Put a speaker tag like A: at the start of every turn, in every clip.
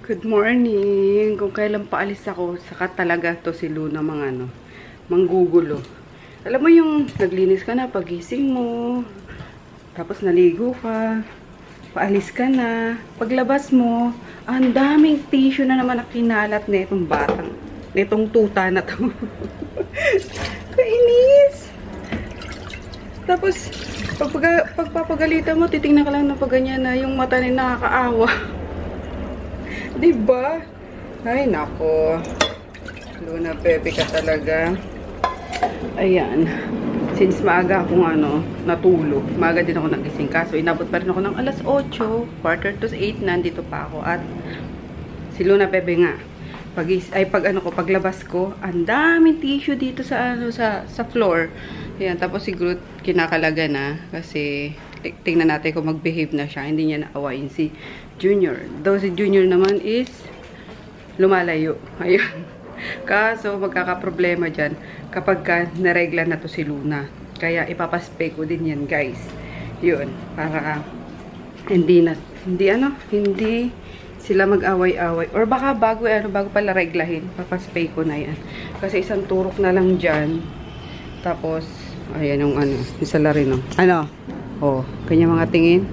A: Good morning. Kung kailan paalis ako, saka talaga to si Luna manggugulo. Alam mo yung naglinis ka na pagising mo, tapos naligo ka, paalis ka na, paglabas mo, ang daming tissue na naman na kinalat na itong batang, itong tuta na to. Kainis! Tapos, pagpapagalitan mo, titingnan ka lang ng pagganyan na yung mata na nakakaawa. Diba? Ay, nako. Luna, baby ka talaga. Ayan. Since maaga akong natulog, maaga din ako nagising. Kaso, inabot pa rin ako ng alas 8, quarter to 8, nandito pa ako. At si Luna, baby nga, paglabas ko, ang daming tissue dito sa floor. Ayan, tapos si Groot kinakalaga na kasi tingnan natin kung mag-behave na siya. Hindi niya naawain si Junior. Though si Junior naman is lumalayo. Ayun. Kaso magkakaproblema dyan kapag naregla na to si Luna. Kaya ipapaspay ko din yan, guys. Yun. Para hindi sila mag-away-away. Or baka bago pala reglahin, papaspay ko na yan. Kasi isang turok na lang dyan. Tapos, ayan yung isa la rin, oh, kanya mga tingin.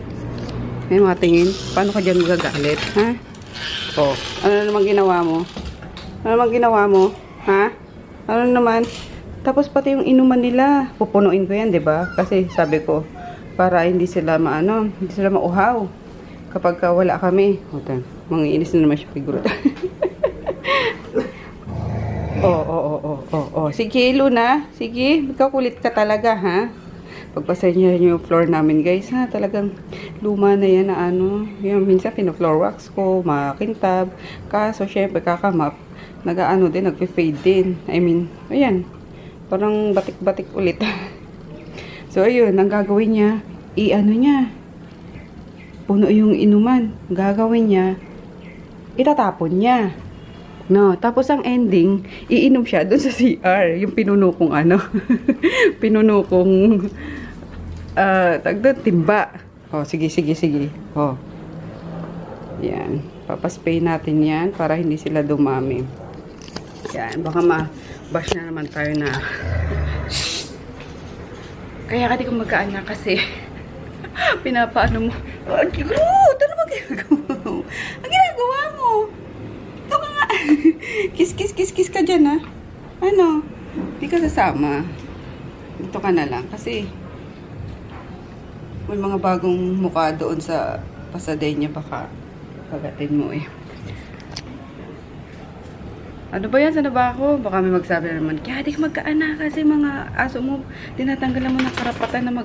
A: May mga tingin. Paano ka dyan magagalit? Ha? Oh, ano naman ginawa mo? Ano naman ginawa mo? Ha? Ano naman? Tapos pati yung inuman nila, pupunuin ko yan, 'di ba? Kasi sabi ko, para hindi sila hindi sila mauhaw. Kapag wala kami. Mangiinis na naman siya figuro. Oh. Sige, Luna. Sige, magkakulit ka talaga, ha? Pagpasensya niyo yung floor namin, guys, ha? Talagang luma na yan na Yung minsan, pino-floor wax ko, makintab. Kaso, syempre, kakamap. Nagpe-fade din. I mean, ayan. Parang batik-batik ulit. So, ayun, ang gagawin niya, niya. Puno yung inuman. Ang gagawin niya, itatapon niya. No, tapos ang ending, iinom siya dun sa CR. Yung pinuno kong pinuno kong timba. Oh, sige. Oh. Yan. Papaspay natin yan para hindi sila dumami. Yan. Baka ma-bash na naman tayo na. Kaya ka di ko magkaan kasi pinapaano mo. Oh, Groot! Ano ba ginagawa mo? Ang ginagawa mo? Ito ka nga. Kiss ka dyan, ha? Di ka sasama. Dito ka na lang. Kasi may mga bagong mukha doon sa Pasadena. Baka pagatin mo eh. Ano ba yan? Sana ba ako? Baka may magsabi na naman, kaya di ka magkaana kasi mga aso mo, tinatanggalan mo ng karapatan na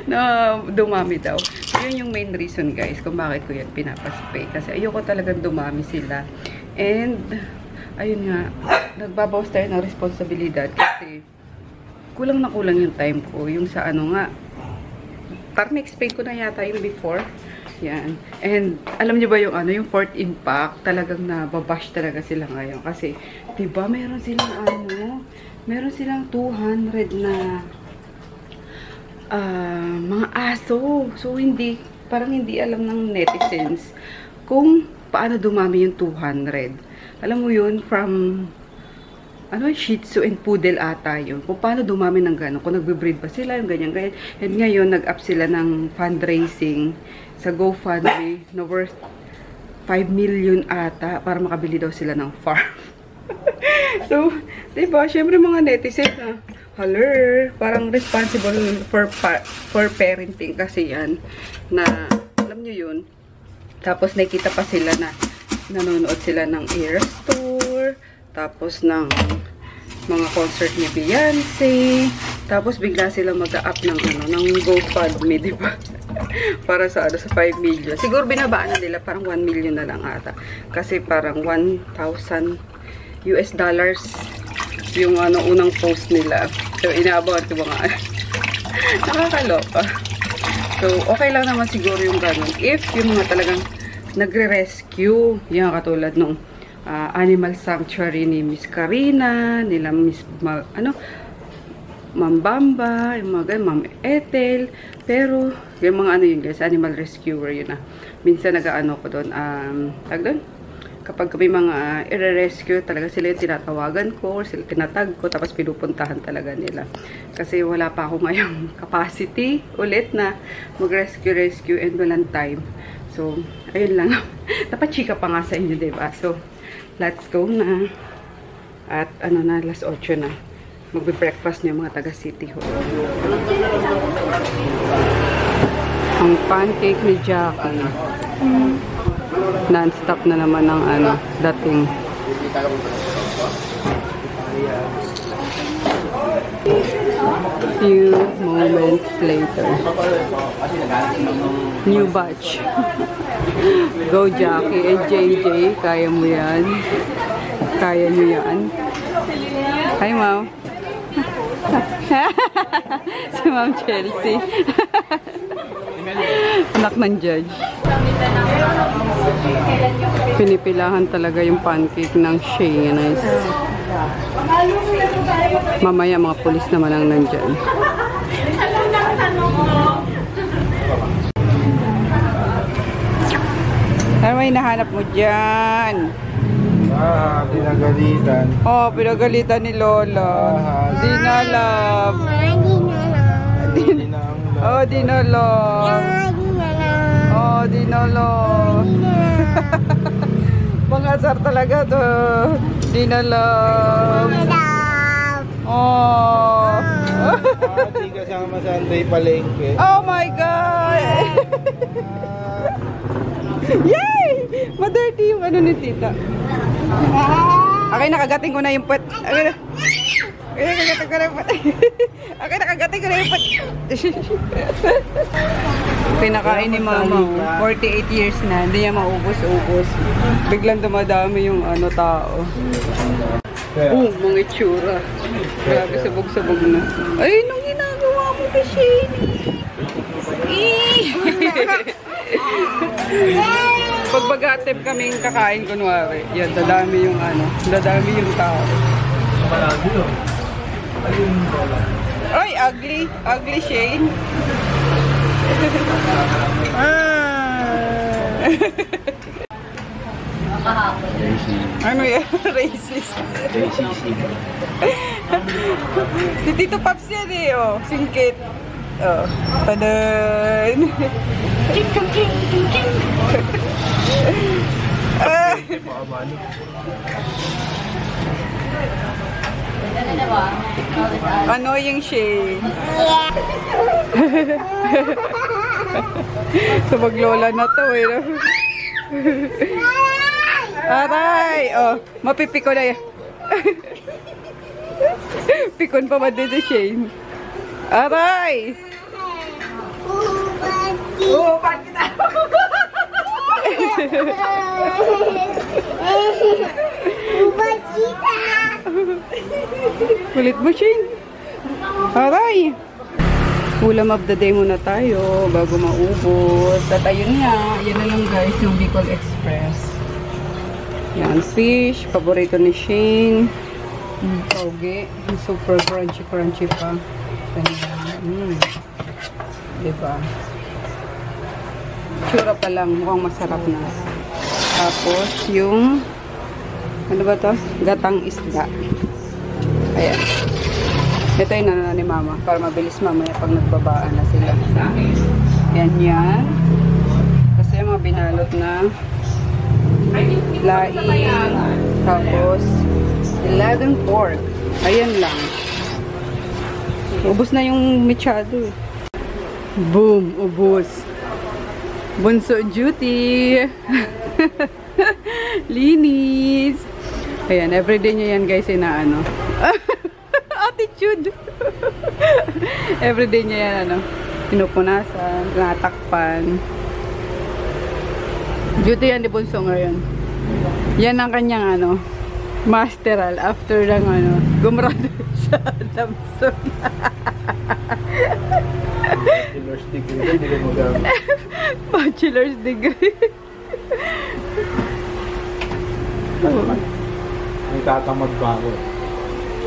A: na dumami daw. Yun yung main reason, guys, kung bakit ko yan pinapaspay. Kasi ayoko talagang dumami sila. And, ayun nga, nagbabawas tayo ng responsibilidad kasi kulang na kulang yung time ko. Yung sa parang explain ko na yata yung before. Yan. And, alam niyo ba yung yung fourth impact, talagang nababash talaga sila ngayon. Kasi, diba, meron silang 200 na mga aso. So, parang hindi alam ng netizens kung paano dumami yung 200. Alam mo yun, from Shih Tzu and Poodle ata yun. Kung paano dumami ng gano'n. Kung nagbe-breed pa sila, yung ganyan. And ngayon, nag-up sila ng fundraising sa GoFundMe na worth 5 million ata para makabili daw sila ng farm. So, diba, syempre mga netizens parang responsible for parenting kasi yan na alam nyo yun. Tapos nakita pa sila na nanonood sila ng Eras Tour, tapos ng mga concert ni Beyonce, tapos bigla sila mag-up ng GoFundMe, diba? Para sa 5 million. Siguro binabaan na nila, parang 1 million na lang ata. Kasi parang $1,000 yung unang post nila. So, inaabot ko mga nakakaloka. So, okay lang naman siguro yung ganun. If yung mga talagang nagre-rescue, yung katulad nung Animal Sanctuary ni Miss Karina, nila Miss Ma'am Bamba, yung mga ganun, Ma'am Ethel. Pero, yung mga ano yun guys, animal rescuer yun Minsan nag-ano ko doon, tag doon? Kapag may mga i-rescue, talaga sila yung tinatawagan ko, or sila tinatag ko, tapos pinupuntahan talaga nila. Kasi wala pa ako ngayong capacity ulit na mag-rescue and walang time. So, ayun lang. Napachika pa nga sa inyo, diba? So, let's go na. At ano na, alas 8 na. Magbe-breakfast niya mga taga City Hall. Ang pancake ni Jackie. Non-stop na naman ang ano, dating. Few moments later. New batch. Go Jackie. JJ, kaya mo yan. Kaya nyo yan. Hi, Ma'am. Si Ma'am Chelsea. Anak ng judge. Pinipilahan talaga yung pancake ng Shaynes. Mamaya mga pulis naman ang nandyan. Ano may nahanap mo dyan?
B: Pinagalitan.
A: Oh, pinagalitan ni Lola. Di na love. Oh, di na love. Oh, di na love. Pangasar talaga to. Di na love. Oh.
B: Di kasama sa Anday Palengke.
A: Oh my God. Yay! Ma-dirty yung ano ni tita. Okay, nakagating ko na yung pet. Okay, nakagating ko na yung pet. Okay, nakagating ko na yung pet. Pinakain ni Mama. 48 years na. Hindi niya maubos-ubos. Biglang dumadami yung ano tao. Mga itsura. Grabe, sabog-sabog na. Ay, nung ginagawa mo kay Shane. Pag mag-attempt kaming kakain, kunwari, yan, dadami yung ano, dadami yung tao. Ay, ugly. Ugly Shane. Ano yan? Racist. Si Tito Paps yan eh, oh. Singkit. Oh. Tadan. Ching, ching, ching, ching, ching. Annoying Shane. So maglola na to eh. Aray! Oh, mapipiko na yan. Pikon pa ba din si Shane? Aray! Upat kita! Upat kita! Kulit mo, Shane. Aray! Ulam of the day muna tayo bago maubos. At ayun nga, yan na lang guys yung Bicol Express. Yan, fish. Paborito ni Shane. Toge. Super crunchy pa. Diba? Tsura pa lang. Mukhang masarap na. Tapos, yung ano ba to? Gatang isda. Ayan. Ito yung nanana ni Mama. Para mabilis mamaya pag nagbabaan na sila. Yan yan. Kasi yung mga binalot na laing. Tapos, 11 pork. Ayan lang. Ubus na yung mechado eh. Boom! Ubus. Bunso duty. Linis. Ayan, everyday niya yan guys, inaano. Attitude. Everyday niya yan, ano, pinupunasan, natakpan. Duty yan ni Bunso ngayon. Yan ang kanyang, ano, masteral after ng, ano, gumrado sa Adamson.
B: Bachelor's degree. Hindi ko magamit.
A: Bachelor's degree.
B: May tatamad ba ako?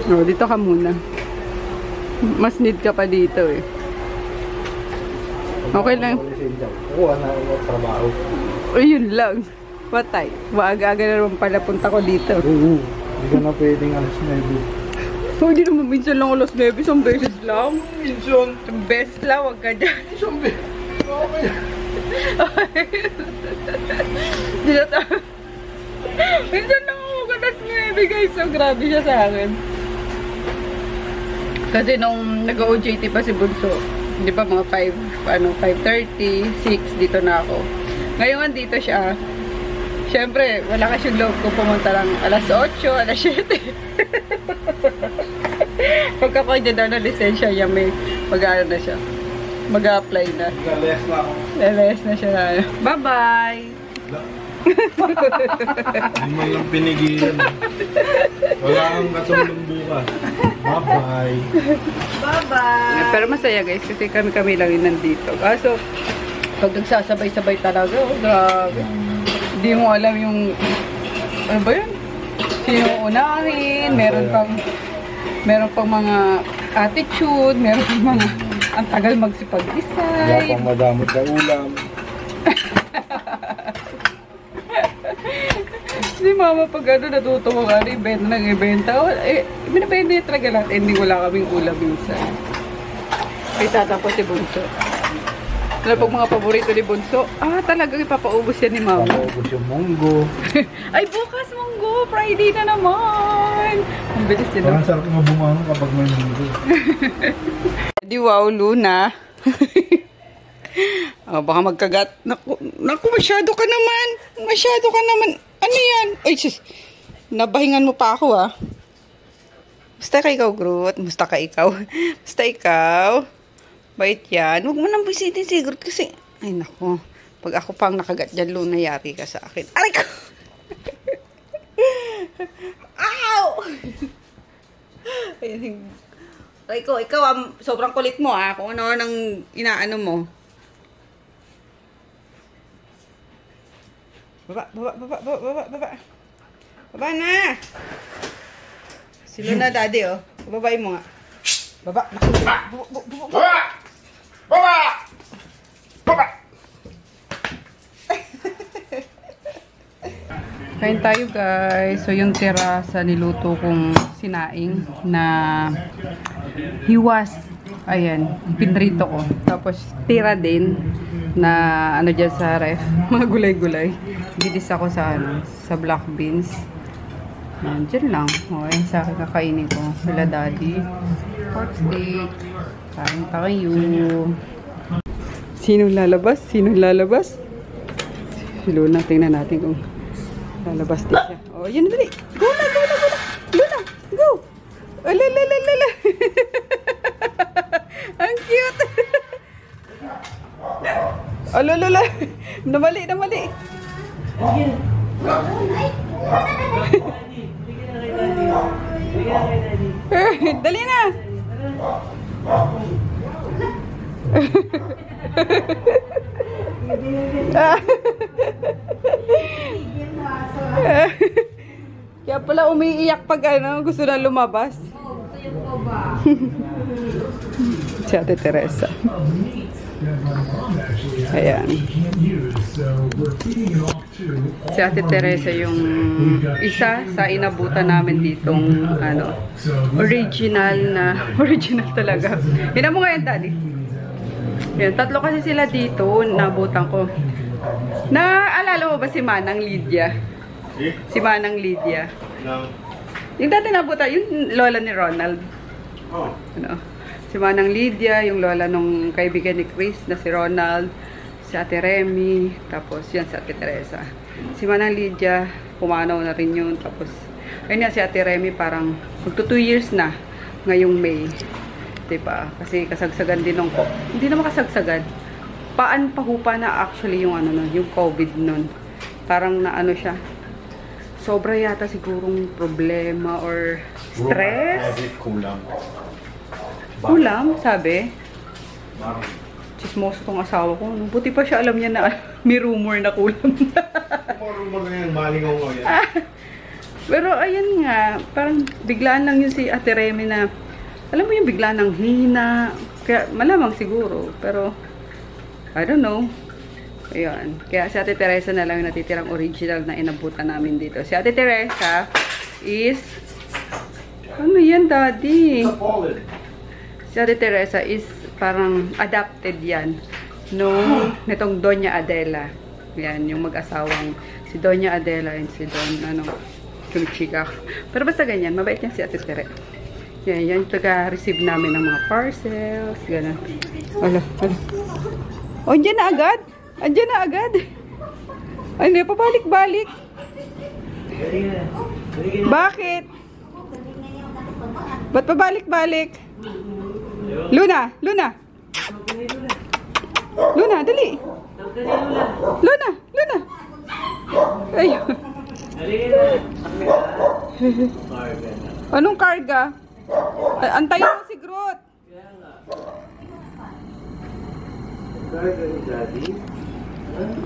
A: Oh, dito ka muna. Mas need ka pa dito eh. Okay lang.
B: Kuha na ako trabaho.
A: O yun lang. Patay. Maaga-aga na naman pala punta ko dito.
B: Oo. Hindi ka na pwedeng alas na ibu.
A: Hindi naman minsan lang alas 9. Isang beses lang.
B: Minsan.
A: Isang beses lang. Huwag ka dyan.
B: Isang beses. Okay.
A: Minsan lang ako alas 9 guys. So grabe siya sa akin. Kasi nung nag-OJT pa si Bunso, hindi pa mga 5:30, 6 dito na ako. Ngayon dito siya. Siyempre, wala kasi yung loob ko pumunta lang alas 8, alas 7. Pagka niya daw na lisensya niya, may mag-aaral na siya. Mag-a-apply na.
B: Galayas na ako.
A: Lalayas na siya na. Bye-bye!
B: Hindi mo lang pinigilan. Wala kang katulong bukas. Bye-bye.
A: Bye-bye! Pero masaya guys, kasi kami lang yung nandito. Kaso, pag nagsasabay-sabay talaga, oh, grabe. Hindi mo alam yung, ano ba yun? Sino unahin, meron pang mga attitude, meron pang mga, ang tagal
B: Wala
A: magsipag-decide.
B: pang madamot na ulam.
A: Si mama pag ano, natutuwa ka rin, ibenta ng ibenta. Eh, binibenta niya talaga lahat, ending wala kaming ulam minsan. Ay, tatapos si Bunso. Ano pag mga paborito ni Bunso? Talagang ipapaubos yan ni mama.
B: Papaubos yung munggo.
A: Ay, bukas munggo! Friday na naman! Ang bilis din.
B: Parang sarap nga bumangon kapag may munggo.
A: Di wow, Luna. Baka magkagat. Naku, masyado ka naman. Masyado ka naman. Ano yan? Ay, sis. Nabahingan mo pa ako, Basta ka ikaw, Groot. Basta ka ikaw. Basta ikaw. Bait yan. Huwag mo nang bisitin si Groot kasi... Ay, naku. Pag ako pang nakagat dyan, Luna, yari ka sa akin. Aray ko! Ow! Ay, ikaw, sobrang kulit mo, Kung ano nang inaano mo. Baba. Baba na! Si Luna, daddy, bababain mo nga. Baba. Baba! Kain tayo, guys. So, yung tira sa niluto kong sinaing na hiwas. Ayan, pinrito ko. Tapos, tira din na ano dyan sa ref. Mga gulay-gulay. Gidis ako sa black beans. Ayan, dyan lang. Okay, sa akin kakainin ko. Sila daddy. Pork steak. Kain tayo. Sinong lalabas? Si Luna. Tingnan natin kung lalabas din siya. Oh, yun na dali. Go na. Luna, go. Alala. Ang cute. Alala. Namali. Dali na. Kaya pala umiiyak pag gusto na lumabas. Si Ate Teresa. Ayan. Si Ate Teresa yung isa sa inabutan namin ditong original talaga. Hina mo nga yan, daddy. Yan, tatlo kasi sila dito, nabutan ko. Naalala mo ba si Manang Lydia? Si Manang Lydia. Yung dati nabutan, yung lola ni Ronald. Si Manang Lydia, yung lola nung kaibigan ni Chris na si Ronald, si Ate Remy, tapos yan si Ate Teresa. Si Manang Lydia, pumanaw na rin yun. Tapos, ayun nga si Ate Remy, parang magto 2 years na ngayong May. Diba? Kasi kasagsagan din nung hindi naman kasagsagan. Pahupa na actually yung yung COVID nun. Parang siya. Sobra yata sigurong problema or stress. Kulam, sabi. Chismoso tong asawa ko. Buti pa siya alam niya na may rumor na kulam.
B: Rumor na yan, malingaw yan.
A: Pero ayun nga, parang biglaan lang yun si Ate Remy na alam mo yung bigla ng hina. Kaya malamang siguro. Pero, I don't know. Ayan. Kaya si Ate Teresa na lang yung natitirang original na inabutan namin dito. Si Ate Teresa is, ano yan, Daddy? Si Ate Teresa is parang adapted yan nitong Doña Adela. Yan, yung mag-asawang si Doña Adela and si Don, Chika. Pero basta ganyan, mabait yan si Ate Tere. Yan, yan yung taga-receive namin ng mga parcels, gano'n. Ala. O, andyan na agad? Andyan na agad? Ay, hindi, pabalik-balik. Bakit? Ba't pabalik-balik? Luna! Luna! Luna, dali! Luna! Luna! Ayun. Anong karga? Antayin mo si Groot.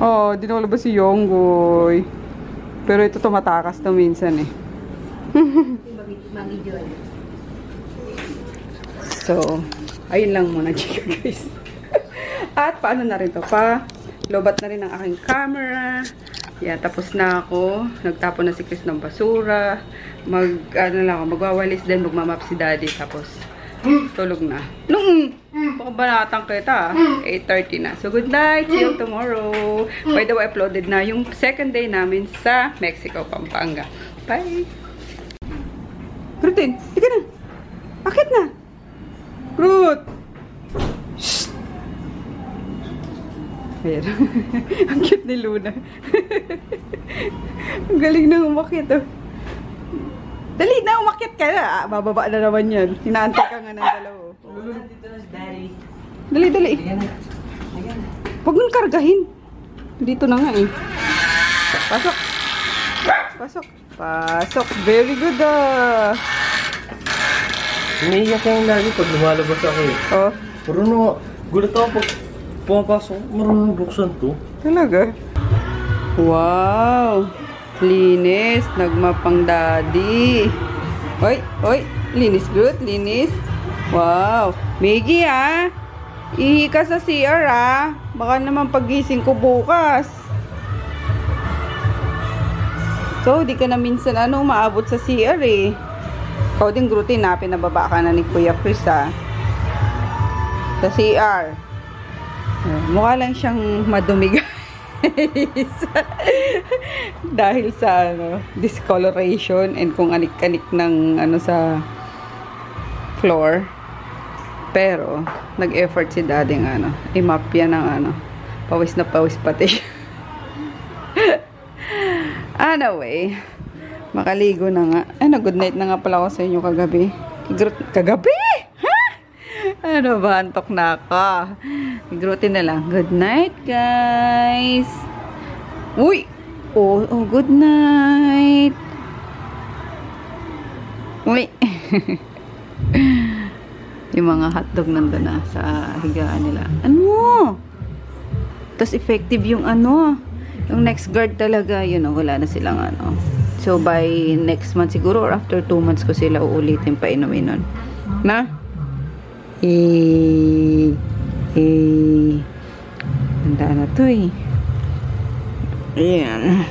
A: Oh, di na ba si Yonggoy? Pero ito tumatakas to minsan eh. So, ayun lang muna chika guys. At paano na rin to pa? Lobat na rin ang aking camera. Yan, tapos na ako. Nagtapon na si Chris ng basura. Magwawalis din, magmamap si Daddy. Tapos, tulog na. Baka banatang kita. 8:30 na. So, good night. See you tomorrow. By the way, uploaded na yung second day namin sa Mexico, Pampanga. Bye! Rutin, tika na. Akit na. Ruth! Shh! Ayan. Ang cute ni Luna. Ang galing na umakit, oh. Dali na, umakit ka na. Bababa na naman yan. Hinaantay ka nga ng dalawa.
C: Dito na si Daddy.
A: Dali, dali. Huwag mong kargahin. Dito na nga eh. Pasok. Pasok. Pasok. Very good ah.
B: Umiiyak yung lagi pag lumalabas ako eh.
A: Oh.
B: Marunong, gulat ako pag pumapasok, marunong buksan to.
A: Talaga? Wow. Linis. Nagmapang Daddy. Oy, oy. Linis good. Linis. Wow. Miggy ah. Ihi ka sa CR ah. Baka naman pagising ko bukas. So, di ka na minsan maabot sa CR eh. Ikaw din, Grutin na. Pinababa ka na ni Kuya Chris ah. Sa CR. Mukha lang siyang madumi guys. Dahil sa discoloration and kung anik-anik ng sa floor. Pero nag-effort si Daddy ng i-map yan ng pawis na pawis pati. Anyway, makaligo na nga. Good night na nga pala ako sa inyo kagabi. Kagabi? Ha? Ano ba? Antok na ako. Grotin na lang. Good night, guys. Uy! Oh, good night. Uy! Yung mga hotdog nandun na sa higaan nila. Ano? Tapos effective yung yung next guard talaga, wala na silang So, by next month siguro or after 2 months ko sila uulitin pa inumin nun. Na? Handa na to eh. Ayan.